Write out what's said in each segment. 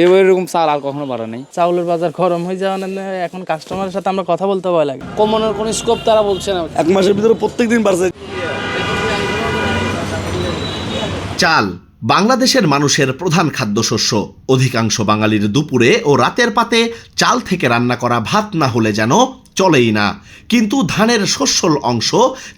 এরকম চাল আর কখনো বাড়া নেই। চাউলের বাজার গরম হয়ে যাওয়া এখন কাস্টমারের সাথে আমরা কথা বলতে ভয় লাগে। কমানোর কোনো স্কোপ তারা বলছে না। এক মাসের ভিতরে প্রত্যেকদিন বাড়ছে। চাল বাংলাদেশের মানুষের প্রধান খাদ্যশস্য। অধিকাংশ বাঙালির দুপুরে ও রাতের পাতে চাল থেকে রান্না করা ভাত না হলে যেন চলেই না। কিন্তু ধানের শস্যল অংশ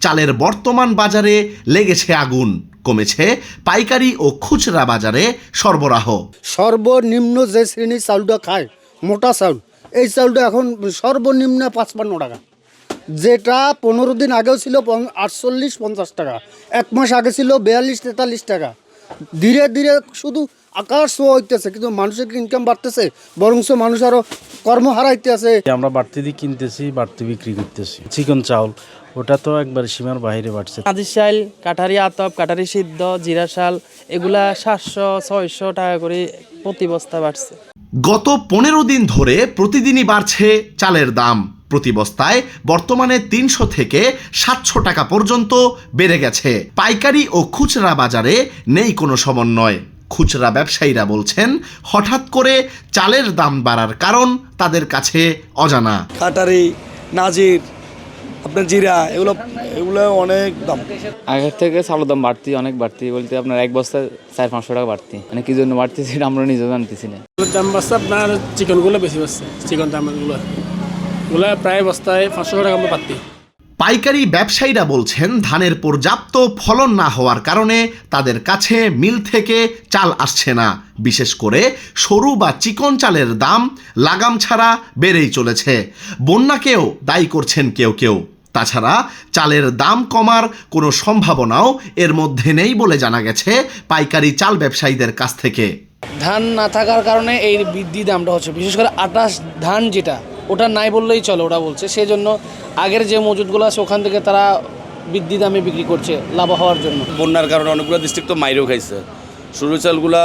চালের বর্তমান বাজারে লেগেছে আগুন। কমেছে পাইকারি ও খুচরা বাজারে সরবরাহ। সর্বনিম্ন যে শ্রেণীর চাউলটা খায় মোটা চাউল, এই চাউলটা এখন সর্বনিম্ন 55 টাকা, যেটা 15 দিন আগেও ছিল 48-50 টাকা, এক মাস আগে ছিল 42-43 টাকা। ধীরে ধীরে শুধু আকাশ ছোঁয়া হইতেছে, কিন্তু মানুষের ইনকাম বাড়তেছে, বরঞ্চ মানুষ আরও কর্ম হারাইতে আছে। আমরা বাড়তি দিয়ে কিনতেছি, বাড়তি বিক্রি করতেছি। চিকন চাউল ওটা তো একবার সীমার বাইরে বাড়ছে। কাঁদির শাল, কাটারি আতপ, কাটারি সিদ্ধ, জিরা শাল এগুলা 700-600 টাকা করে প্রতি বস্তা বাড়ছে। গত 15 দিন ধরে প্রতিদিনই বাড়ছে চালের দাম। প্রতি বস্তায় বর্তমানে 300 থেকে 700 টাকা পর্যন্ত বেড়ে গেছে। পাইকারি ও খুচরা বাজারে নেই কোনো সমন্বয়। খুচরা ব্যবসায়ীরা বলছেন, হঠাৎ করে চালের দাম বাড়ার কারণ তাদের কাছে অজানা। কাটারি, নাজির, আপনার জিরা, এগুলো অনেক দাম। আগের থেকে চালের দাম অনেক বাড়তি বলতে আপনার এক বস্তায় 400-500 টাকা বাড়তি। মানে কি জন্য বাড়তি সেটা আমরা নিজেও জানতেছি না। দাম বাড়ছে আপনার চিকনগুলো বেশি বাড়ছে। চিকন দামগুলো প্রায় বস্তায় 500 টাকা আমরা পাচ্ছি। পাইকারি ব্যবসায়ীরা বলছেন, ধানের পর্যাপ্ত ফলন না হওয়ার কারণে তাদের কাছে মিল থেকে চাল আসছে না। বিশেষ করে সরু বা চিকন চালের দাম লাগাম ছাড়া বেড়েই চলেছে। বন্যাকেও দায়ী করছেন কেউ কেউ। তাছাড়া চালের দাম কমার কোনো সম্ভাবনাও এর মধ্যে নেই বলে জানা গেছে পাইকারি চাল ব্যবসায়ীদের কাছ থেকে। ধান না থাকার কারণে এই বৃদ্ধি দামটা হচ্ছে, বিশেষ করে আটাশ ধান যেটা, ওটা নাই বললেই চলে, ওটা বলছে। সেই জন্য আগের যে মজুদগুলো আছে ওখান থেকে তারা বৃদ্ধি দামে বিক্রি করছে লাভ হওয়ার জন্য। বন্যার কারণে অনেকগুলো ডিস্ট্রিক্ট তো মাইরেও খাইছে। সরু চালগুলা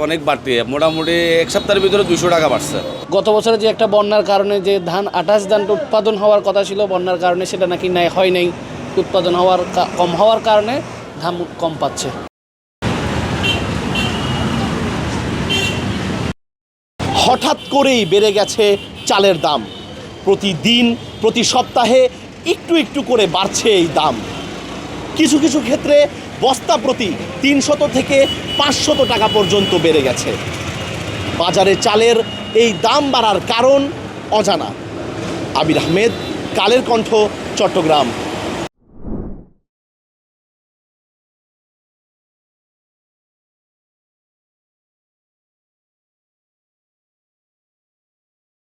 অনেক বাড়তি, মোটামুটি এক সপ্তাহের ভিতরে 200 টাকা বাড়ছে। গত বছরে যে একটা বন্যার কারণে যে ধান 28 ধানটা উৎপাদন হওয়ার কথা ছিল, বন্যার কারণে সেটা নাকি হয় নাই। উৎপাদন কম হওয়ার কারণে ধান কম পাচ্ছে। হঠাৎ করেই বেড়ে গেছে চালের দাম। প্রতিদিন, প্রতি সপ্তাহে একটু একটু করে বাড়ছে এই দাম। কিছু কিছু ক্ষেত্রে বস্তা প্রতি 300 থেকে 500 টাকা পর্যন্ত বেড়ে গেছে। বাজারে চালের এই দাম বাড়ার কারণ অজানা। আবির আহমেদ, কালের কণ্ঠ, চট্টগ্রাম।